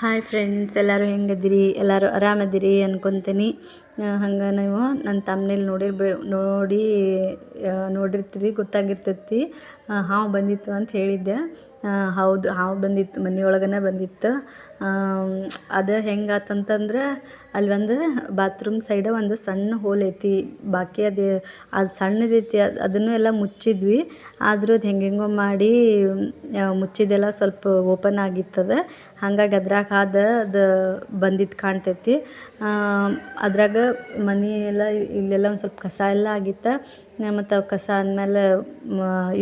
Hi friends, ಎಲ್ಲರೂ ಹೆಂಗದಿರಿ? ಎಲ್ಲರೂ ಆರಾಮದಿರಿ ಅನ್ಕೊತೀನಿ. ಹಂಗೆ ನೀವು ನನ್ನ ತಮ್ಮನೇಲಿ ನೋಡಿರ್ತೀರಿ, ಗೊತ್ತಾಗಿರ್ತೈತಿ. ಹಾವು ಬಂದಿತ್ತು ಅಂತ ಹೇಳಿದ್ದೆ. ಹೌದು, ಹಾವು ಬಂದಿತ್ತು, ಮನೆಯೊಳಗನೆ ಬಂದಿತ್ತು. ಅದು ಹೆಂಗಾತಂತಂದ್ರೆ ಅಲ್ಲಿ ಒಂದು ಬಾತ್ರೂಮ್ ಸೈಡ ಒಂದು ಸಣ್ಣ ಹೋಲ್ ಐತಿ. ಬಾಕಿ ಅದು ಸಣ್ಣದೈತಿ, ಅದನ್ನು ಎಲ್ಲ ಮುಚ್ಚಿದ್ವಿ. ಆದರೂ ಅದು ಹೆಂಗೆಂಗೋ ಮಾಡಿ ಮುಚ್ಚಿದೆಲ್ಲ ಸ್ವಲ್ಪ ಓಪನ್ ಆಗಿತ್ತದ. ಹಾಗಾಗಿ ಅದ್ರಾಗ ಅದು ಬಂದಿದ್ದು ಕಾಣ್ತೈತಿ. ಅದ್ರಾಗ ಮನೆ ಎಲ್ಲ ಇಲ್ಲೆಲ್ಲ ಒಂದು ಸ್ವಲ್ಪ ಕಸ ಎಲ್ಲ ಆಗಿತ್ತು. ಮತ್ತು ಅವು ಕಸ ಆದಮೇಲೆ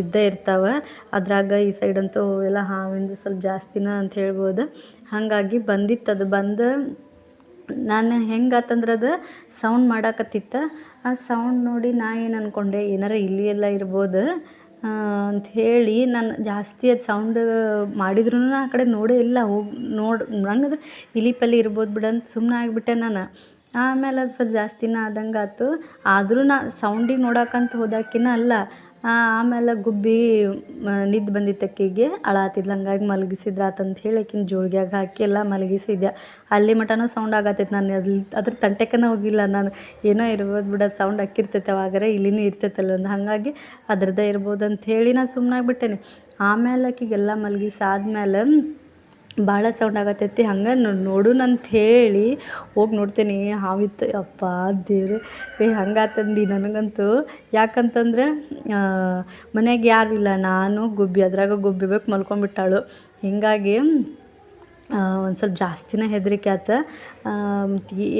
ಇದ್ದೇ ಇರ್ತಾವೆ. ಅದ್ರಾಗ ಈ ಸೈಡಂತೂ ಎಲ್ಲ ಹಾವಿಂದು ಸ್ವಲ್ಪ ಜಾಸ್ತಿನ ಅಂತ ಹೇಳ್ಬೋದು. ಹಾಗಾಗಿ ಬಂದಿತ್ತು. ಅದು ಬಂದು ನಾನು ಹೆಂಗಾತಂದ್ರೆ ಅದು ಸೌಂಡ್ ಮಾಡಾಕತ್ತಿತ್ತು. ಆ ಸೌಂಡ್ ನೋಡಿ ನಾ ಏನು ಅಂದ್ಕೊಂಡೆ, ಏನಾರ ಇಲ್ಲಿ ಎಲ್ಲ ಇರ್ಬೋದು ಅಂಥೇಳಿ ನಾನು ಜಾಸ್ತಿ ಅದು ಸೌಂಡ್ ಮಾಡಿದ್ರೂ ಆ ಕಡೆ ನೋಡೇ ಇಲ್ಲ. ನಂಗಂದ್ರೆ ಇಲಿ ಪಲಿ ಇರ್ಬೋದು ಬಿಡಂತ ಸುಮ್ಮನೆ ಆಗಿಬಿಟ್ಟೆ ನಾನು. ಆಮೇಲೆ ಅದು ಸ್ವಲ್ಪ ಜಾಸ್ತಿನ ಆದಂಗೆ ಆಯ್ತು. ಆದರೂ ನಾ ಸೌಂಡಿಗೆ ನೋಡೋಕ್ಕಂತ ಹೋದಾಕಿನ ಅಲ್ಲ. ಆಮೇಲೆ ಗುಬ್ಬಿ ನಿದ್ದೆ ಬಂದಿತ್ತು ಅಕ್ಕಿಗೆ, ಅಳಾತಿದ್ಲು. ಹಂಗಾಗಿ ಮಲಗಿಸಿದ್ರಾತಂತ ಹೇಳಿ ಆಕಿನ ಜೋಳಿಗ್ಯಾಗ ಹಾಕಿ ಎಲ್ಲ ಮಲಗಿಸಿದ್ದೆ. ಅಲ್ಲಿ ಮಟನೂ ಸೌಂಡ್ ಆಗತ್ತೈತೆ. ನಾನು ಅದ್ರ ತಂಟೆಕನ ಹೋಗಿಲ್ಲ ನಾನು. ಏನೋ ಇರ್ಬೋದು ಬಿಡೋದು, ಸೌಂಡ್ ಅಕ್ಕಿರ್ತೈತೆ ಅವಾಗರೆ, ಇಲ್ಲಿನೂ ಇರ್ತೈತಲ್ಲ ಒಂದು. ಹಾಗಾಗಿ ಅದ್ರದ್ದೇ ಇರ್ಬೋದು ಅಂಥೇಳಿ ನಾನು ಸುಮ್ಮನಾಗ್ಬಿಟ್ಟೇನೆ. ಆಮೇಲೆ ಆಕಿಗೆಲ್ಲ ಮಲಗಿಸಿ ಆದಮೇಲೆ ಭಾಳ ಸೌಂಡ್ ಆಗತ್ತೈತಿ. ಹಂಗೆ ನೋಡೋಣಂತ ಹೇಳಿ ಹೋಗಿ ನೋಡ್ತೀನಿ, ಹಾವಿತ್ತು. ಅಪ್ಪ ದೇವ್ರೆ, ಹಂಗಾತಂದು ನನಗಂತೂ. ಯಾಕಂತಂದ್ರೆ ಮನ್ಯಾಗ ಯಾರೂ ಇಲ್ಲ, ನಾನು ಗುಬ್ಬಿ. ಅದ್ರಾಗ ಗುಬ್ಬಿ ಬೇಕು ಮಲ್ಕೊಂಡ್ಬಿಟ್ಟಾಳು. ಹೀಗಾಗಿ ಒಂದು ಸ್ವಲ್ಪ ಜಾಸ್ತಿನೇ ಹೆದರಿಕೆ ಆಯ್ತು.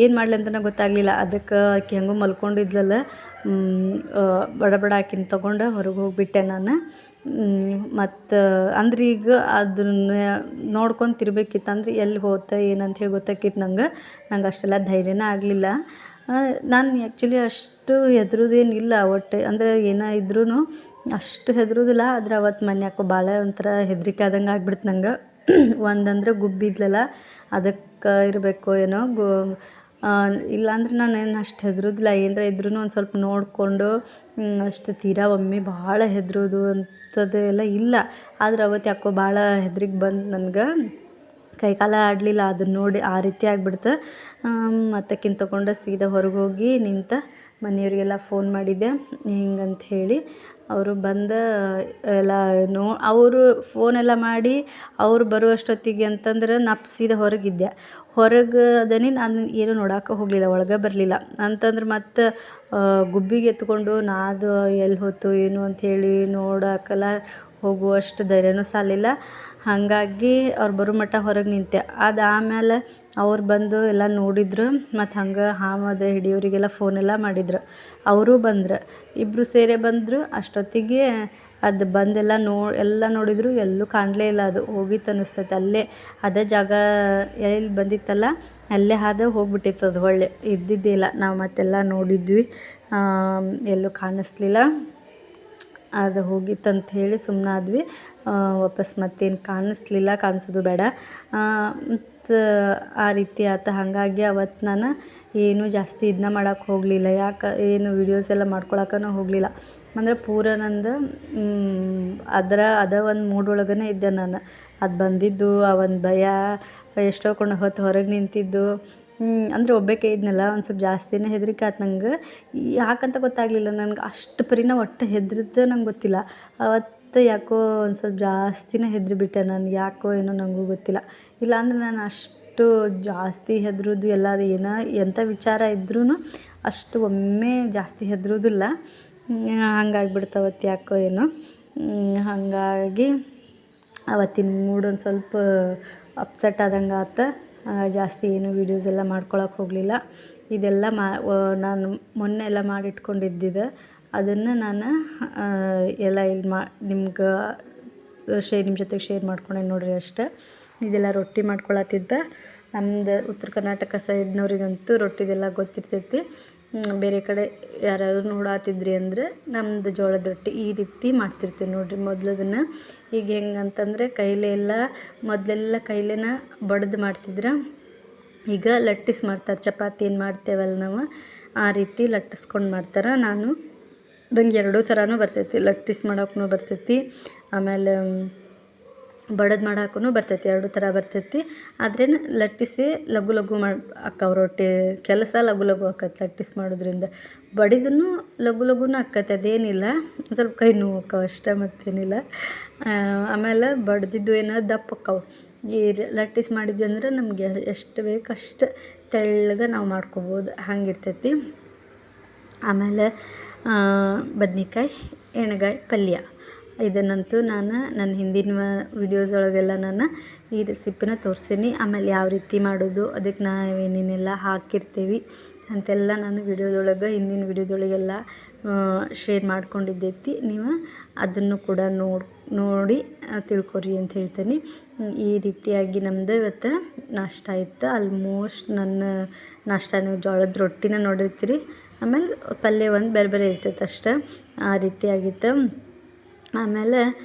ಏನು ಮಾಡಲಿ ಅಂತಲೇ ಗೊತ್ತಾಗಲಿಲ್ಲ. ಅದಕ್ಕೆ ಆಕೆ ಹೆಂಗೂ ಮಲ್ಕೊಂಡಿದ್ಲಲ್ಲ, ಬಡ ಆಕಿನ ತೊಗೊಂಡು ಹೊರಗೆ ಹೋಗಿಬಿಟ್ಟೆ ನಾನು. ಮತ್ತು ಅಂದ್ರೆ ಈಗ ಅದನ್ನ ನೋಡ್ಕೊತಿರ್ಬೇಕಿತ್ತು. ಅಂದ್ರೆ ಎಲ್ಲಿ ಹೋಗುತ್ತೆ ಏನಂತ ಹೇಳಿ ಗೊತ್ತಾಕಿತ್ತು ನಂಗೆ ಅಷ್ಟೆಲ್ಲ ಧೈರ್ಯನೇ ಆಗಲಿಲ್ಲ. ನಾನು ಆ್ಯಕ್ಚುಲಿ ಅಷ್ಟು ಹೆದರೋದೇನಿಲ್ಲ ಒಟ್ಟು. ಅಂದರೆ ಏನೋ ಇದ್ರೂ ಅಷ್ಟು ಹೆದರೋದಿಲ್ಲ. ಆದರೆ ಅವತ್ತು ಮನ್ಯಾಕೋ ಭಾಳ ಒಂಥರ ಹೆದರಿಕೆ ಆದಂಗೆ ಆಗ್ಬಿಡ್ತು ನಂಗೆ. ಒಂದಂದ್ರೆ ಗುಬ್ಬಿದ್ಲಲ್ಲ, ಅದಕ್ಕೆ ಇರಬೇಕು ಏನೋ. ಇಲ್ಲಾಂದ್ರೆ ನಾನೇನು ಅಷ್ಟು ಹೆದರೋದಿಲ್ಲ. ಏನರ ಇದ್ರೂ ಒಂದು ಸ್ವಲ್ಪ ನೋಡಿಕೊಂಡು ಅಷ್ಟು ತೀರಾ ಒಮ್ಮೆ ಭಾಳ ಹೆದರೋದು ಅಂಥದ್ದು ಎಲ್ಲ ಇಲ್ಲ. ಆದ್ರೆ ಅವತ್ತು ಯಾಕೋ ಭಾಳ ಹೆದ್ರಿಕೆ ಬಂದು ನನಗೆ. ಕೈಕಾಲ ಆಡಲಿಲ್ಲ ಅದನ್ನ ನೋಡಿ. ಆ ರೀತಿ ಆಗಿಬಿಡ್ತು. ಮತ್ತು ಆಕಿನ ತೊಗೊಂಡು ಸೀದಾ ಹೊರಗೆ ಹೋಗಿ ನಿಂತು ಮನೆಯವರಿಗೆಲ್ಲ ಫೋನ್ ಮಾಡಿದ್ದೆ ಹಿಂಗಂತ ಹೇಳಿ. ಅವರು ಬಂದು ಎಲ್ಲ ಅವರು ಫೋನೆಲ್ಲ ಮಾಡಿ ಅವರು ಬರುವಷ್ಟೊತ್ತಿಗೆ ಅಂತಂದ್ರೆ ನಾ ಸೀದಾ ಹೊರಗಿದ್ದೆ. ಹೊರಗೆ ಅದನ್ನೇ ನಾನು ಏನೂ ನೋಡೋಕೆ ಹೋಗಲಿಲ್ಲ, ಒಳಗೆ ಬರಲಿಲ್ಲ. ಅಂತಂದ್ರೆ ಮತ್ತು ಗುಬ್ಬಿಗೆ ಎತ್ಕೊಂಡು ನಾದು ಎಲ್ಲಿ ಹೋಯ್ತು ಏನು ಅಂಥೇಳಿ ನೋಡೋಕೆಲ್ಲ ಹೋಗುವಷ್ಟು ಧೈರ್ಯನೂ ಸಾಲಿಲ್ಲ. ಹಾಗಾಗಿ ಅವ್ರು ಬರೋ ಮಟ್ಟ ಹೊರಗೆ ನಿಂತೆ. ಅದು ಆಮೇಲೆ ಅವ್ರು ಬಂದು ಎಲ್ಲ ನೋಡಿದ್ರು. ಮತ್ತು ಹಂಗೆ ಹಾವದು ಹಿಡಿಯೋರಿಗೆಲ್ಲ ಫೋನೆಲ್ಲ ಮಾಡಿದ್ರು. ಅವರೂ ಬಂದ್ರು, ಇಬ್ಬರು ಸೇರೇ ಬಂದರು. ಅಷ್ಟೊತ್ತಿಗೆ ಅದು ಬಂದೆಲ್ಲ ಎಲ್ಲ ನೋಡಿದ್ರು, ಎಲ್ಲೂ ಕಾಣಲೇ ಇಲ್ಲ. ಅದು ಹೋಗಿತ್ತು ಅನ್ನಿಸ್ತೈತೆ. ಅಲ್ಲೇ ಅದೇ ಜಾಗ ಎಲ್ಲಿ ಬಂದಿತ್ತಲ್ಲ ಅಲ್ಲೇ ಹಾದು ಹೋಗ್ಬಿಟ್ಟಿತ್ತು. ಅದು ಒಳ್ಳೆ ಇದ್ದಿದ್ದೇ ಇಲ್ಲ. ನಾವು ಮತ್ತೆಲ್ಲ ನೋಡಿದ್ವಿ, ಎಲ್ಲೂ ಕಾಣಿಸ್ಲಿಲ್ಲ. ಅದು ಹೋಗಿತ್ತಂತ ಹೇಳಿ ಸುಮ್ಮನಾದ್ವಿ. ವಾಪಸ್ ಮತ್ತೇನು ಕಾಣಿಸ್ಲಿಲ್ಲ, ಕಾಣಿಸೋದು ಬೇಡ. ಮತ್ತು ಆ ರೀತಿ ಆಯ್ತು. ಹಾಗಾಗಿ ಅವತ್ತು ನಾನು ಏನೂ ಜಾಸ್ತಿ ಇದನ್ನ ಮಾಡೋಕ್ಕೆ ಹೋಗಲಿಲ್ಲ. ಏನು ವೀಡಿಯೋಸ್ ಎಲ್ಲ ಮಾಡ್ಕೊಳಕ್ಕೂ ಹೋಗಲಿಲ್ಲ. ಅಂದರೆ ಪೂರ ನಂದು ಅದೇ ಒಂದು ಮೂಡ್ ಒಳಗೇ ಇದ್ದೆ ನಾನು. ಅದು ಬಂದಿದ್ದು ಆ ಒಂದು ಭಯ, ಎಷ್ಟೋ ಹೊತ್ತು ಹೊರಗೆ ನಿಂತಿದ್ದು. ಅಂದರೆ ಒಬ್ಬಾಕೆ ಇದ್ನಲ್ಲ, ಒಂದು ಸ್ವಲ್ಪ ಜಾಸ್ತಿನೇ ಹೆದರಿಕೆ ಆಯ್ತು ನಂಗೆ. ಯಾಕಂತ ಗೊತ್ತಾಗಲಿಲ್ಲ ನನಗೆ. ಅಷ್ಟು ಪರಿನ ಒಟ್ಟು ಹೆದ್ರಿದ್ದೆ ನಂಗೆ ಗೊತ್ತಿಲ್ಲ. ಅವತ್ತು ಯಾಕೋ ಒಂದು ಸ್ವಲ್ಪ ಜಾಸ್ತಿನೇ ಹೆದರಿಬಿಟ್ಟೆ ನಾನು. ಯಾಕೋ ಏನೋ ನನಗೂ ಗೊತ್ತಿಲ್ಲ. ಇಲ್ಲಾಂದ್ರೆ ನಾನು ಅಷ್ಟು ಜಾಸ್ತಿ ಹೆದರೋದು ಎಲ್ಲ ಏನೋ ಎಂಥ ವಿಚಾರ ಇದ್ರೂ ಅಷ್ಟು ಒಮ್ಮೆ ಜಾಸ್ತಿ ಹೆದರೋದಿಲ್ಲ. ಹಂಗಾಗಿಬಿಡ್ತು ಅವತ್ತು ಯಾಕೋ ಏನೋ. ಹಾಗಾಗಿ ಅವತ್ತಿನ ಮೂಡ್ ಒಂದು ಸ್ವಲ್ಪ ಅಪ್ಸೆಟ್ ಆದಂಗೆ ಆಯ್ತು. ಜಾಸ್ತಿ ಏನು ವೀಡಿಯೋಸ್ ಎಲ್ಲ ಮಾಡ್ಕೊಳಕ್ಕೆ ಹೋಗಲಿಲ್ಲ. ಇದೆಲ್ಲ ನಾನು ಮೊನ್ನೆ ಎಲ್ಲ ಮಾಡಿಟ್ಕೊಂಡಿದ್ದಿದ್ದು, ಅದನ್ನು ನಾನು ಎಲ್ಲ ಇಲ್ಲಿ ನಿಮ್ಗೆ ನಿಮ್ಮ ಜೊತೆಗೆ ಶೇರ್ ಮಾಡ್ಕೊಂಡೆ ನೋಡಿರಿ ಅಷ್ಟೇ. ಇದೆಲ್ಲ ರೊಟ್ಟಿ ಮಾಡ್ಕೊಳತ್ತಿದ್ದೆ. ನಮ್ದು ಉತ್ತರ ಕರ್ನಾಟಕ ಸೈಡ್ನವ್ರಿಗಂತೂ ರೊಟ್ಟಿದೆಲ್ಲ ಗೊತ್ತಿರ್ತೈತಿ. ಬೇರೆ ಕಡೆ ಯಾರಾದ್ರು ನೋಡಾತಿದ್ರಿ ಅಂದರೆ ನಮ್ಮದು ಜೋಳದ ರೊಟ್ಟಿ ಈ ರೀತಿ ಮಾಡ್ತಿರ್ತೀವಿ ನೋಡಿರಿ. ಮೊದಲು ಅದನ್ನು ಈಗ ಹೆಂಗಂತಂದರೆ ಮೊದಲೆಲ್ಲ ಕೈಲೇನ ಬಡ್ದು ಮಾಡ್ತಿದ್ರು. ಈಗ ಲಟ್ಟಿಸಿ ಮಾಡ್ತಾರೆ. ಚಪಾತಿ ಏನು ಮಾಡ್ತೇವಲ್ಲ ನಾವು ಆ ರೀತಿ ಲಟ್ಟಿಸ್ಕೊಂಡು ಮಾಡ್ತಾರೆ. ನಂಗೆ ಎರಡೂ ಥರನೂ ಬರ್ತೈತಿ. ಲಟ್ಟಿಸಿ ಮಾಡೋಕ್ಕೂ ಬರ್ತೈತಿ, ಆಮೇಲೆ ಬಡದು ಮಾಡೋಕ್ಕೂ ಬರ್ತೈತಿ. ಎರಡೂ ಥರ ಬರ್ತೈತಿ. ಆದ್ರೆ ಲಟ್ಟಿಸಿ ಲಘು ಲಘು ಅಕ್ಕಾವು ರೊಟ್ಟಿ ಕೆಲಸ ಲಘು ಲಘು ಆಕೈತಿ ಲಟ್ಟಿಸಿ ಮಾಡೋದ್ರಿಂದ. ಬಡಿದ್ರೂ ಲಘು ಲಘುನೂ ಆಕೈತಿ, ಅದೇನಿಲ್ಲ. ಸ್ವಲ್ಪ ಕೈ ನೋವು ಆಕ್ಕಾವು ಅಷ್ಟೇ, ಮತ್ತೇನಿಲ್ಲ. ಆಮೇಲೆ ಬಡ್ದಿದ್ದು ಏನೋ ದಪ್ಪ ಆಕ್ಕಾವು. ಈ ಲಟ್ಟಿಸಿ ಮಾಡಿದ್ವಿ ಅಂದ್ರೆ ನಮಗೆ ಎಷ್ಟು ಬೇಕು ಅಷ್ಟು ತೆಳ್ಳಗೆ ನಾವು ಮಾಡ್ಕೊಬೋದು, ಹಂಗಿರ್ತೈತಿ. ಆಮೇಲೆ ಬದ್ನೆಕಾಯಿ ಎಣ್ಗಾಯಿ ಪಲ್ಯ, ಇದನ್ನಂತೂ ನನ್ನ ಹಿಂದಿನ ವಿಡಿಯೋಸ್ ಒಳಗೆಲ್ಲ ನಾನು ಈ ರೆಸಿಪಿನ ತೋರಿಸೀನಿ. ಆಮೇಲೆ ಯಾವ ರೀತಿ ಮಾಡೋದು, ಅದಕ್ಕೆ ನಾವೇನೇನೆಲ್ಲ ಹಾಕಿರ್ತೀವಿ ಅಂತೆಲ್ಲ ನಾನು ವಿಡಿಯೋದೊಳಗೆ ಹಿಂದಿನ ವಿಡಿಯೋದೊಳಗೆಲ್ಲ ಶೇರ್ ಮಾಡ್ಕೊಂಡಿದ್ದೈತಿ. ನೀವು ಅದನ್ನು ಕೂಡ ನೋಡಿ ತಿಳ್ಕೊರಿ ಅಂತ ಹೇಳ್ತೀನಿ. ಈ ರೀತಿಯಾಗಿ ನಮ್ಮದು ಇವತ್ತು ನಾಷ್ಟ ಇತ್ತು. ಆಲ್ಮೋಸ್ಟ್ ನನ್ನ ನಾಷ್ಟ ನೀವು ಜೋಳದ ರೊಟ್ಟಿನ ನೋಡಿರ್ತೀರಿ, ಆಮೇಲೆ ಪಲ್ಯ ಒಂದು ಬೇರೆ ಬೇರೆ ಇರ್ತೈತೆ ಅಷ್ಟೇ. ಆ ರೀತಿಯಾಗಿತ್ತು. ಆಮೇಲೆ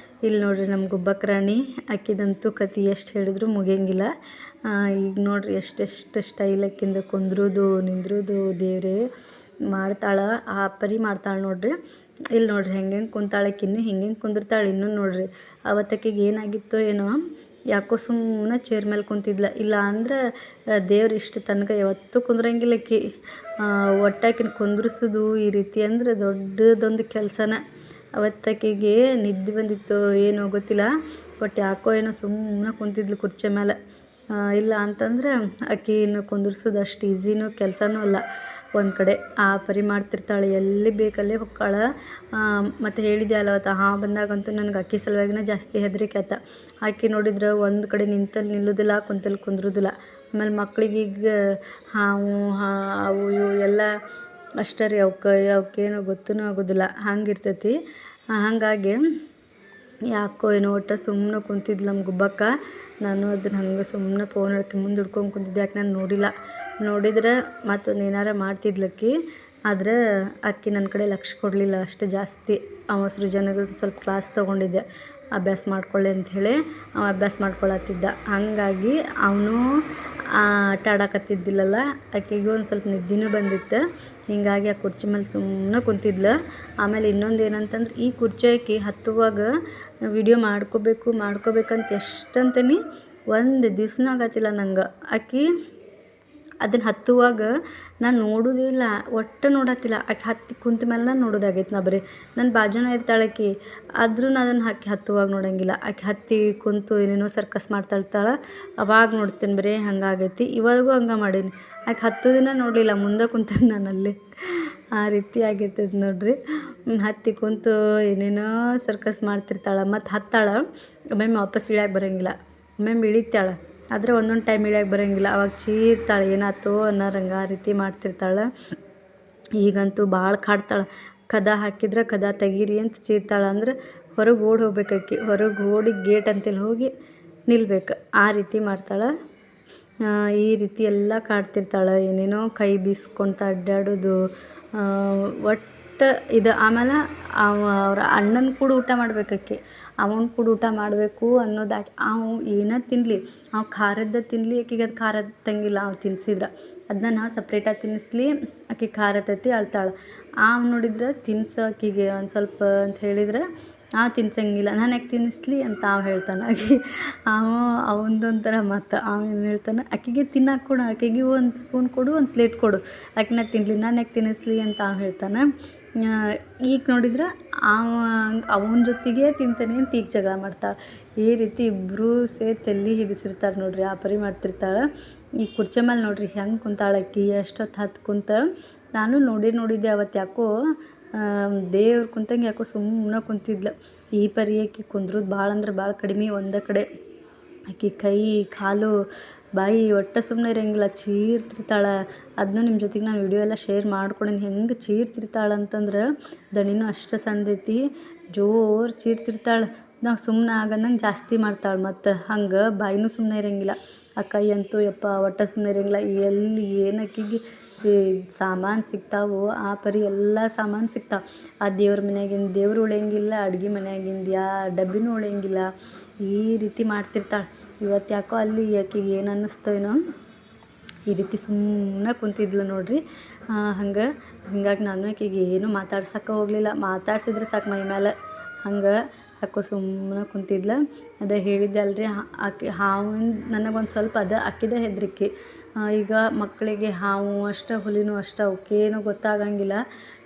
ಇಲ್ಲಿ ನೋಡಿರಿ ನಮ್ಮ ಗುಬ್ಬಕ್ಕ ರಾಣಿ, ಆಕಿದಂತೂ ಕತೆ ಎಷ್ಟು ಹೇಳಿದ್ರು ಮುಗಿಯಂಗಿಲ್ಲ. ಈಗ ನೋಡಿರಿ ಎಷ್ಟೆಷ್ಟು ಸ್ಟೈಲ್ ಆಕಿಂದ ಕುಂದ್ರೋದು ನಿಂದ್ರೋದು ದೇವ್ರೇ ಮಾಡ್ತಾಳೆ. ಆ ಪರಿ ಮಾಡ್ತಾಳೆ ನೋಡಿರಿ. ಇಲ್ಲಿ ನೋಡಿರಿ ಹೆಂಗೆ ಕುಂತಾಳಕ್ಕೆ, ಇನ್ನೂ ಹಿಂಗೆ ಕುಂದಿರ್ತಾಳೆ. ಇನ್ನೂ ನೋಡಿರಿ ಅವತ್ತಕ್ಕಿಗೆ ಏನಾಗಿತ್ತೋ ಏನೋ, ಯಾಕೋ ಸುಮ್ಮನೆ ಚೇರ್ ಮೇಲೆ ಕುಂತಿದ್ಲ. ಇಲ್ಲ ಅಂದ್ರೆ ದೇವ್ರು ಇಷ್ಟು ತನಕ ಯಾವತ್ತೂ ಕುಂದ್ರಂಗಿಲ್ಲ ಆಕಿ. ಒಟ್ಟಾಕಿನ ಕುಂದ್ರಿಸೋದು ಈ ರೀತಿ ಅಂದ್ರೆ ದೊಡ್ಡದೊಂದು ಕೆಲಸನ. ಅವತ್ತಕ್ಕಿಗೆ ನಿದ್ದೆ ಬಂದಿತ್ತು ಏನೋ ಗೊತ್ತಿಲ್ಲ, ಬಟ್ ಯಾಕೋ ಏನೋ ಸುಮ್ಮನೆ ಕುಂತಿದ್ಲು ಕುರ್ಚಿ ಮೇಲೆ. ಇಲ್ಲ ಅಂತಂದ್ರೆ ಆಕಿನ ಕುಂದ್ರಿಸೋದು ಅಷ್ಟು ಈಸಿನೂ ಕೆಲಸನೂ ಅಲ್ಲ. ಒಂದು ಕಡೆ ಆ ಪರಿ ಮಾಡ್ತಿರ್ತಾಳೆ, ಎಲ್ಲಿ ಬೇಕಲ್ಲೇ ಹೊಕ್ಕಾಳ. ಮತ್ತು ಹೇಳಿದೆ ಅಲ್ಲ ಅವತ್ತು ಹಾವು ಬಂದಾಗಂತೂ ನನಗೆ ಅಕ್ಕಿ ಸಲುವಾಗಿನ ಜಾಸ್ತಿ ಹೆದರಿಕೆ ಆತ. ಆಕಿ ನೋಡಿದ್ರೆ ಒಂದು ಕಡೆ ನಿಲ್ಲೋದಿಲ್ಲ, ಕುಂತಲ್ಲಿ ಕುಂದ್ರೋದಿಲ್ಲ. ಆಮೇಲೆ ಮಕ್ಳಿಗೆ ಈಗ ಅವು ಇವು ಎಲ್ಲ ಅಷ್ಟೇ ರೀ, ಅವಕ್ಕೇನೋ ಗೊತ್ತೂ ಆಗೋದಿಲ್ಲ, ಹಂಗಿರ್ತೈತಿ. ಹಾಗಾಗಿ ಯಾಕೋ ಏನೋ ಒಟ್ಟು ಸುಮ್ಮನೆ ಕುಂತಿದ್ಲು ನಮ್ಮ ಗುಬ್ಬಕ್ಕ. ನಾನು ಅದನ್ನ ಹಂಗೆ ಸುಮ್ಮನೆ ಫೋನ್ ಹಿಡ್ಕೊಂಡು ಮುಂದೆ ಹಿಡ್ಕೊಂಡು ಕುಂತಿದ್ದೆ. ಯಾಕೆ ನಾನು ನೋಡಿದ್ರೆ ಮತ್ತೊಂದು ಏನಾರ ಮಾಡ್ತಿದ್ಲಕ್ಕಿ. ಆದರೆ ಅಕ್ಕಿ ನನ್ನ ಕಡೆ ಲಕ್ಷ್ಯ ಕೊಡಲಿಲ್ಲ ಅಷ್ಟು ಜಾಸ್ತಿ. ಸೃಜನಿಗೆ ಸ್ವಲ್ಪ ಕ್ಲಾಸ್ ತೊಗೊಂಡಿದ್ದೆ ಅಭ್ಯಾಸ ಮಾಡ್ಕೊಳ್ಳಿ ಅಂಥೇಳಿ. ಅಭ್ಯಾಸ ಮಾಡ್ಕೊಳತ್ತಿದ್ದ. ಹಾಗಾಗಿ ಅವನು ಆಟ ಆಡಕತ್ತಿದ್ದಿಲ್ಲಲ್ಲ, ಆಕೆಗೂ ಒಂದು ಸ್ವಲ್ಪ ನಿದ್ದೆನೂ ಬಂದಿತ್ತು. ಹೀಗಾಗಿ ಆ ಕುರ್ಚಿ ಮೇಲೆ ಸುಮ್ಮನೆ ಕುಂತಿದ್ಲು. ಆಮೇಲೆ ಇನ್ನೊಂದು ಏನಂತಂದ್ರೆ, ಈ ಕುರ್ಚಿ ಆಕಿ ಹತ್ತುವಾಗ ವಿಡಿಯೋ ಮಾಡ್ಕೋಬೇಕಂತ ಎಷ್ಟಂತನಿ ಒಂದು ದಿವ್ಸನೂ ಆಗತ್ತಿಲ್ಲ ನಂಗೆ. ಆಕಿ ಅದನ್ನು ಹತ್ತುವಾಗ ನಾನು ನೋಡೋದೇ ಇಲ್ಲ, ಒಟ್ಟು ನೋಡತ್ತಿಲ್ಲ. ಆಕೆ ಹತ್ತಿ ಕುಂತ ಮೇಲೆ ನಾನು ನೋಡೋದಾಗೈತೆ. ನಾ ಬರೀ ನನ್ನ ಬಾಜುನ ಇರ್ತಾಳೆ ಆಕಿ, ಆದ್ರೂ ನಾನು ಅದನ್ನು ಹತ್ತುವಾಗ ನೋಡೋಂಗಿಲ್ಲ. ಆಕೆ ಹತ್ತಿ ಕುಂತು ಏನೇನೋ ಸರ್ಕಸ್ ಮಾಡ್ತಾಳೆ, ಅವಾಗ ನೋಡ್ತೀನಿ ಬರೀ. ಹಂಗಾಗೈತಿ. ಇವಾಗೂ ಹಂಗೆ ಮಾಡೀನಿ. ಆಕೆ ಹತ್ತೋದಿನ ನೋಡಲಿಲ್ಲ, ಮುಂದೆ ಕುಂತೀನಿ ನಾನಲ್ಲಿ. ಆ ರೀತಿ ಆಗಿರ್ತೈತೆ ನೋಡ್ರಿ. ಹತ್ತಿ ಕುಂತು ಏನೇನೋ ಸರ್ಕಸ್ ಮಾಡ್ತಿರ್ತಾಳೆ. ಮತ್ತು ಹತ್ತಾಳೆ, ಒಮ್ಮೊಮ್ಮೆ ವಾಪಸ್ ಇಳಿಯಾಕೆ ಬರೋಂಗಿಲ್ಲ. ಒಮ್ಮೊಮ್ಮೆ ಇಳಿತಾಳೆ, ಆದರೆ ಒಂದೊಂದು ಟೈಮ್ ಇಳಿಯಾಕೆ ಬರೋಂಗಿಲ್ಲ. ಅವಾಗ ಚೀರ್ತಾಳೆ, ಏನಾಯ್ತೋ ಅನ್ನೋರಂಗೆ ಆ ರೀತಿ ಮಾಡ್ತಿರ್ತಾಳೆ. ಈಗಂತೂ ಭಾಳ ಕಾಡ್ತಾಳೆ. ಕದ ಹಾಕಿದ್ರೆ ಕದ ತೆಗೀರಿ ಅಂತ ಚೀರ್ತಾಳೆ. ಅಂದ್ರೆ ಹೊರಗೆ ಹೋಗ್ಬೇಕು ಆಕಿ. ಹೊರಗೆ ಓಡಿ ಗೇಟ್ ಅಂತೇಳಿ ಹೋಗಿ ನಿಲ್ಬೇಕು, ಆ ರೀತಿ ಮಾಡ್ತಾಳೆ. ಈ ರೀತಿ ಎಲ್ಲ ಕಾಡ್ತಿರ್ತಾಳೆ. ಏನೇನೋ ಕೈ ಬೀಸ್ಕೊತ ಅಡ್ಡಾಡೋದು, ಒಟ್ಟು ಇದು. ಆಮೇಲೆ ಅವ್ರ ಅಣ್ಣನ ಕೂಡ ಊಟ ಮಾಡ್ಬೇಕಾಕಿ, ಅವನು ಕೂಡ ಊಟ ಮಾಡಬೇಕು ಅನ್ನೋದಾಕಿ. ಅವು ಏನೋ ತಿನ್ನಲಿ, ಅವು ಖಾರದ್ದು ತಿನ್ನಲಿ, ಆಕಿಗೆ ಅದು ಖಾರ ತಂಗಿಲ್ಲ. ಅವು ತಿನ್ನಿಸಿದ್ರೆ ಅದನ್ನ ನಾವು ಸಪ್ರೇಟಾಗಿ ತಿನ್ನಿಸ್ಲಿ, ಆಕೆ ಖಾರ ತತ್ತಿ ಅಳ್ತಾಳೆ. ನೋಡಿದ್ರೆ ತಿನ್ಸೋ ಆಕಿಗೆ ಒಂದು ಸ್ವಲ್ಪ ಅಂತ ಹೇಳಿದ್ರೆ ತಿನ್ಸಂಗಿಲ್ಲ. ನಾನು ಯಾಕೆ ತಿನ್ನಿಸ್ಲಿ ಅಂತ ಹೇಳ್ತಾನೆ. ಅವನದೊಂಥರ ಮತ್ತು ಏನು ಹೇಳ್ತಾನೆ, ಆಕೆಗೆ ತಿನ್ನಕ್ಕೆ ಕೊಡು, ಆಕೆಗೆ ಒಂದು ಸ್ಪೂನ್ ಕೊಡು, ಒಂದು ಪ್ಲೇಟ್ ಕೊಡು, ಆಕೆನ ತಿನ್ನಲಿ, ನಾನು ಯಾಕೆ ತಿನ್ನಿಸ್ಲಿ ಅಂತ ಹೇಳ್ತಾನೆ. ಈಗ ನೋಡಿದ್ರೆ ಅವನ ಜೊತೆಗೆ ತಿಂತಾನೆ ಅಂತ ಈಗ ಜಗಳ ಮಾಡ್ತಾಳೆ. ಈ ರೀತಿ ಇಬ್ಬರು ಸೇರಿ ತಲೆ ಹಿಡಿಸಿರ್ತಾರೆ ನೋಡ್ರಿ, ಆ ಪರಿ ಮಾಡ್ತಿರ್ತಾಳೆ. ಈ ಕುರ್ಚಿ ಮೇಲೆ ನೋಡ್ರಿ ಹೆಂಗೆ ಕುಂತಾಳೆ ಆಕಿ, ಎಷ್ಟೊತ್ತು ಹತ್ತು ಕುಂತ. ನಾನು ನೋಡಿದ್ದೆ ಅವತ್ತು. ಯಾಕೋ ದೇವ್ರು ಕುಂತಂಗೆ ಯಾಕೋ ಸುಮ್ಮನೆ ಕುಂತಿದ್ಲು. ಈ ಪರಿ ಆಕಿ ಕುಂದ್ರೋದು ಭಾಳ ಅಂದ್ರೆ ಭಾಳ ಕಡಿಮೆ. ಒಂದೇ ಕಡೆ ಆಕಿ ಕೈ ಕಾಲು ಬಾಯಿ ಒಟ್ಟು ಸುಮ್ಮನೆ ಇರೋಂಗಿಲ್ಲ, ಚೀರ್ತಿರ್ತಾಳೆ. ಅದನ್ನೂ ನಿಮ್ಮ ಜೊತೆಗೆ ನಾನು ವಿಡಿಯೋ ಎಲ್ಲ ಶೇರ್ ಮಾಡ್ಕೊಡೀನಿ. ಹೆಂಗೆ ಚೀರ್ತಿರ್ತಾಳೆ ಅಂತಂದ್ರೆ, ದಣಿನೂ ಅಷ್ಟು ಸಣ್ಣದೈತಿ, ಜೋರು ಚೀರ್ತಿರ್ತಾಳೆ. ನಾವು ಸುಮ್ಮನೆ ಆಗಂದಂಗೆ ಜಾಸ್ತಿ ಮಾಡ್ತಾಳೆ. ಮತ್ತು ಹಂಗೆ ಬಾಯಿನೂ ಸುಮ್ಮನೆ ಇರೋಂಗಿಲ್ಲ. ಆ ಕೈ ಅಂತೂ ಯಪ್ಪ ಒಟ್ಟು ಸುಮ್ಮನೆ ಇರೋಂಗಿಲ್ಲ. ಎಲ್ಲಿ ಏನಕ್ಕಿಗೆ ಸಾಮಾನು ಸಿಗ್ತಾವೋ ಆ ಪರಿ ಎಲ್ಲ ಸಾಮಾನು ಸಿಗ್ತಾವೆ. ಆ ದೇವ್ರ ಮನ್ಯಾಗಿಂದ ದೇವ್ರು ಉಳಿಯಂಗಿಲ್ಲ, ಅಡುಗೆ ಮನ್ಯಾಗಿಂದ ಡಬ್ಬಿನೂ ಉಳಿಯಂಗಿಲ್ಲ. ಈ ರೀತಿ ಮಾಡ್ತಿರ್ತಾಳೆ. ಇವತ್ತು ಯಾಕೋ ಅಲ್ಲಿ ಆಕೆಗೆ ಏನು ಅನ್ನಿಸ್ತೋ ಏನೋ, ಈ ರೀತಿ ಸುಮ್ಮನೆ ಕುಂತಿದ್ಲು ನೋಡ್ರಿ. ಹಿಂಗಾಗಿ ನಾನು ಆಕೆಗೆ ಏನು ಮಾತಾಡ್ಸಕ್ಕೆ ಹೋಗಲಿಲ್ಲ. ಮಾತಾಡ್ಸಿದ್ರೆ ಸಾಕು ಮೈ ಮೇಲೆ ಹಂಗೆ ಯಾಕೋ ಸುಮ್ಮನೆ ಕುಂತಿದ್ಲು. ಅದೇ ಹೇಳಿದ್ದೆ ಅಲ್ರಿ, ಆಕೆ ಹಾವಿಂದ ನನಗೊಂದು ಸ್ವಲ್ಪ ಆಕಿದೇ ಹೆದರಿಕೆ. ಈಗ ಮಕ್ಕಳಿಗೆ ಹಾವು ಅಷ್ಟೇ, ಹುಲಿನೂ ಅಷ್ಟೇ, ಅವಕ್ಕೇನು ಗೊತ್ತಾಗಂಗಿಲ್ಲ.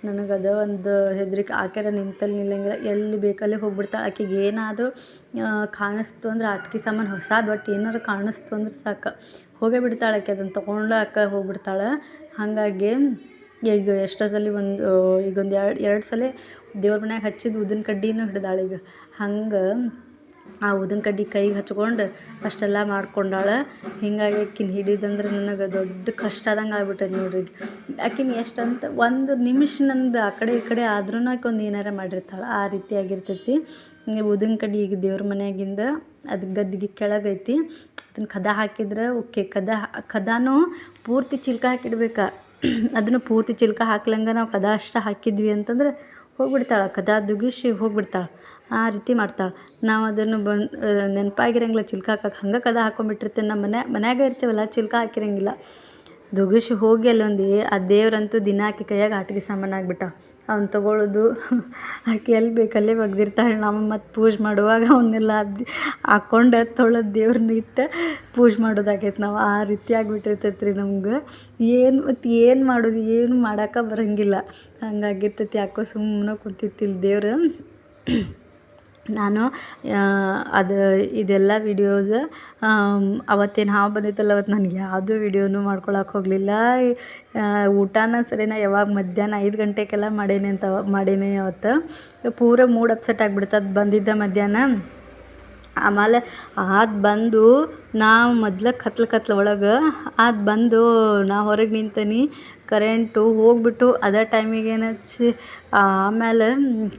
ನನಗದ ಒಂದು ಹೆದರಿಕೆ. ಆಕೆರ ನಿಂತಲ್ಲಿ ನಿಲ್ಲಂಗಿಲ್ಲ, ಎಲ್ಲಿ ಬೇಕಲ್ಲಿ ಹೋಗ್ಬಿಡ್ತಾಳೆ. ಆಕೆಗೆ ಏನಾದರೂ ಕಾಣಿಸ್ತು ಅಂದ್ರೆ ಆಟಿಕೆ ಸಾಮಾನು ಹೊಸದು ಒಟ್ಟು ಏನಾರು ಕಾಣಿಸ್ತು ಅಂದ್ರೆ ಸಾಕು ಹೋಗೇ ಬಿಡ್ತಾಳೆ. ಆಕೆ ಅದನ್ನು ತೊಗೊಂಡು ಹೋಗ್ಬಿಡ್ತಾಳೆ. ಹಾಗಾಗಿ ಈಗ ಎಷ್ಟೋ ಸಲ ಈಗೊಂದು ಎರಡು ಸಲ ದೇವ್ರ ಮನ್ಯಾಗ ಹಚ್ಚಿದ ಊದಿನ ಕಡ್ಡಿನೂ ಹಿಡ್ದಾಳೆ. ಈಗ ಹಂಗೆ ಆ ಊದಿನ ಕಡ್ಡಿ ಕೈಗೆ ಹಚ್ಕೊಂಡು ಅಷ್ಟೆಲ್ಲ ಮಾಡ್ಕೊಂಡಾಳೆ. ಹಿಂಗಾಗಿ ಆಕಿನ ಹಿಡಿದಂದ್ರೆ ನನಗೆ ದೊಡ್ಡ ಕಷ್ಟ ಆದಂಗೆ ಆಗ್ಬಿಟ್ಟೈತೆ ನೋಡ್ರಿ. ಆಕಿನ ಎಷ್ಟಂತ ಒಂದು ನಿಮಿಷ ನಂದು ಆ ಕಡೆ ಈ ಕಡೆ ಆದ್ರೂ ಆಕೆ ಒಂದು ಏನಾರ ಮಾಡಿರ್ತಾಳೆ. ಆ ರೀತಿ ಆಗಿರ್ತೈತಿ. ಊದಿನ ಕಡ್ಡಿ ಈಗ ದೇವ್ರ ಮನ್ಯಾಗಿಂದ ಅದು ಗದ್ದಿಗೆ ಕೆಳಗೈತಿ. ಅದನ್ನು ಕದ ಹಾಕಿದ್ರೆ ಓಕೆ. ಕದಾನು ಪೂರ್ತಿ ಚಿಲ್ಕ ಹಾಕಿಡ್ಬೇಕು. ಅದನ್ನು ಪೂರ್ತಿ ಚಿಲ್ಕ ಹಾಕ್ಲಂಗೆ ನಾವು ಕದ ಅಷ್ಟು ಹಾಕಿದ್ವಿ ಅಂತಂದ್ರೆ ಹೋಗ್ಬಿಡ್ತಾಳೆ. ಕದ ದುಗಿಸಿ ಹೋಗ್ಬಿಡ್ತಾಳೆ. ಆ ರೀತಿ ಮಾಡ್ತಾಳೆ. ನಾವು ಅದನ್ನು ನೆನಪಾಗಿರಂಗಿಲ್ಲ ಚಿಲ್ಕ ಹಾಕಕ್ಕೆ. ಹಂಗೆ ಕದ ಹಾಕ್ಕೊಂಬಿಟ್ಟಿರ್ತೀನಿ. ನಮ್ಮ ಮನ್ಯಾಗ ಇರ್ತೀವಲ್ಲ, ಚಿಲ್ಕ ಹಾಕಿರಂಗಿಲ್ಲ. ದುಗಿಸಿ ಹೋಗಿ ಅಲ್ಲೊಂದು ಆ ದೇವ್ರಂತೂ ದಿನ ಆಕೆ ಕೈಯಾಗ ಆಟಿಕೆ ಸಾಮಾನು ಆಗ್ಬಿಟ್ಟ. ಅವ್ನು ತೊಗೊಳ್ಳೋದು ಆಕೆ ಎಲ್ಲಿ ಬೇಕಲ್ಲೇ ಒಗ್ದಿರ್ತಾಳೆ. ನಾವು ಮತ್ತು ಪೂಜೆ ಮಾಡುವಾಗ ಅವನ್ನೆಲ್ಲ ಹಾಕ್ಕೊಂಡು ತೊಳೆದು ದೇವ್ರನ್ನ ಇಟ್ಟು ಪೂಜೆ ಮಾಡೋದಾಗೈತೆ ನಾವು. ಆ ರೀತಿ ಆಗಿಬಿಟ್ಟಿರ್ತೈತೆ ರೀ ನಮ್ಗೆ. ಏನು ಮಾಡೋದು, ಏನು ಮಾಡೋಕೆ ಬರೋಂಗಿಲ್ಲ. ಹಂಗಾಗಿರ್ತೈತಿ. ಯಾಕೋ ಸುಮ್ಮನೆ ಕುಂತಿತ್ತಿಲ್ಲ ದೇವ್ರು. ನಾನು ಇದೆಲ್ಲ ವಿಡಿಯೋಸ್ ಅವತ್ತೇನು ಹಾವು ಬಂದಿತ್ತಲ್ಲ, ಅವತ್ತು ನನಗೆ ಯಾವುದೂ ವಿಡಿಯೋನೂ ಮಾಡ್ಕೊಳಕ್ಕೆ ಹೋಗಲಿಲ್ಲ. ಊಟನ ಸರಿನಾ ಯಾವಾಗ ಮಧ್ಯಾಹ್ನ 5 ಗಂಟೆಗೆಲ್ಲ ಮಾಡೇನಿ ಅವತ್ತು. ಪೂರ ಮೂಡ್ ಅಪ್ಸೆಟ್ ಆಗಿಬಿಡ್ತದೆ ಬಂದಿದ್ದ ಮಧ್ಯಾಹ್ನ. ಆಮೇಲೆ ಬಂದು ನಾವು ಮೊದ್ಲು ಕತ್ಲು ಒಳಗೆ ಬಂದು ನಾ ಹೊರಗೆ ನಿಂತೇನಿ. ಕರೆಂಟು ಹೋಗ್ಬಿಟ್ಟು ಅದೇ ಟೈಮಿಗೆ ಏನಚ್ಚಿ ಆಮೇಲೆ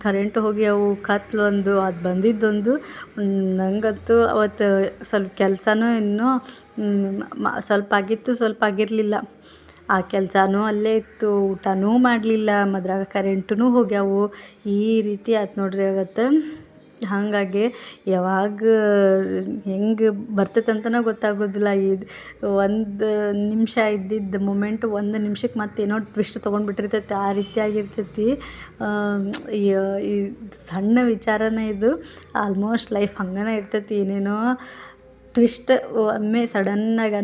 ಕರೆಂಟು ಹೋಗಿ ಅವು ಕತ್ಲು ಅದು ಬಂದಿದ್ದೊಂದು ನನಗಂತೂ ಅವತ್ತು ಸ್ವಲ್ಪ ಕೆಲಸನೂ ಇನ್ನೂ ಸ್ವಲ್ಪ ಆಗಿತ್ತು, ಸ್ವಲ್ಪ ಆಗಿರಲಿಲ್ಲ. ಆ ಕೆಲಸನೂ ಅಲ್ಲೇ ಇತ್ತು, ಊಟನೂ ಮಾಡಲಿಲ್ಲ, ಮದ್ರಾಗ ಕರೆಂಟೂ ಹೋಗ್ಯಾವು. ಈ ರೀತಿ ಆಯ್ತು ನೋಡ್ರಿ ಅವತ್ತು. ಹಾಗಾಗಿ ಯಾವಾಗ ಹೆಂಗೆ ಬರ್ತೈತಂತನೇ ಗೊತ್ತಾಗೋದಿಲ್ಲ. ಒಂದು ನಿಮಿಷ ಇದ್ದಿದ್ದ ಮೂಮೆಂಟ್ 1 ನಿಮಿಷಕ್ಕೆ ಮತ್ತೇನೋ ಟ್ವಿಸ್ಟ್ ತೊಗೊಂಡ್ಬಿಟ್ಟಿರ್ತೈತಿ. ಆ ರೀತಿಯಾಗಿರ್ತೈತಿ. ಈ ಸಣ್ಣ ವಿಚಾರನೇ ಇದು. ಆಲ್ಮೋಸ್ಟ್ ಲೈಫ್ ಹಂಗನೇ ಇರ್ತೈತಿ. ಏನೇನೋ ಟ್ವಿಸ್ಟ್ ಒಮ್ಮೆ ಸಡನ್ನಾಗಿ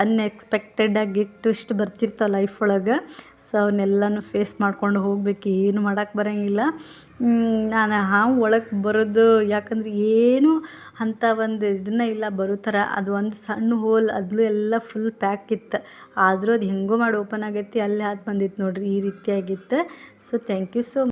ಅನ್ಎಕ್ಸ್ಪೆಕ್ಟೆಡಾಗಿ ಟ್ವಿಸ್ಟ್ ಬರ್ತಿರ್ತಾವೆ ಲೈಫ್ ಒಳಗೆ. ಸೊ ಅವನ್ನೆಲ್ಲನೂ ಫೇಸ್ ಮಾಡ್ಕೊಂಡು ಹೋಗ್ಬೇಕು. ಏನು ಮಾಡೋಕ್ಕೆ ಬರೋಂಗಿಲ್ಲ. ನಾನು ಹಾವು ಒಳಗೆ ಬರೋದು ಯಾಕಂದ್ರೆ ಏನೂ ಅಂಥ ಒಂದು ಇದನ್ನ ಇಲ್ಲ ಬರೋ ಥರ. ಅದು ಒಂದು ಸಣ್ಣ ಹೋಲ್, ಅದು ಎಲ್ಲ ಫುಲ್ ಪ್ಯಾಕ್ ಇತ್ತು. ಆದರೂ ಅದು ಹೆಂಗೋ ಮಾಡಿ ಓಪನ್ ಆಗೈತಿ, ಅಲ್ಲೇ ಬಂದಿತ್ತು ನೋಡ್ರಿ. ಈ ರೀತಿಯಾಗಿತ್ತು. So thank you so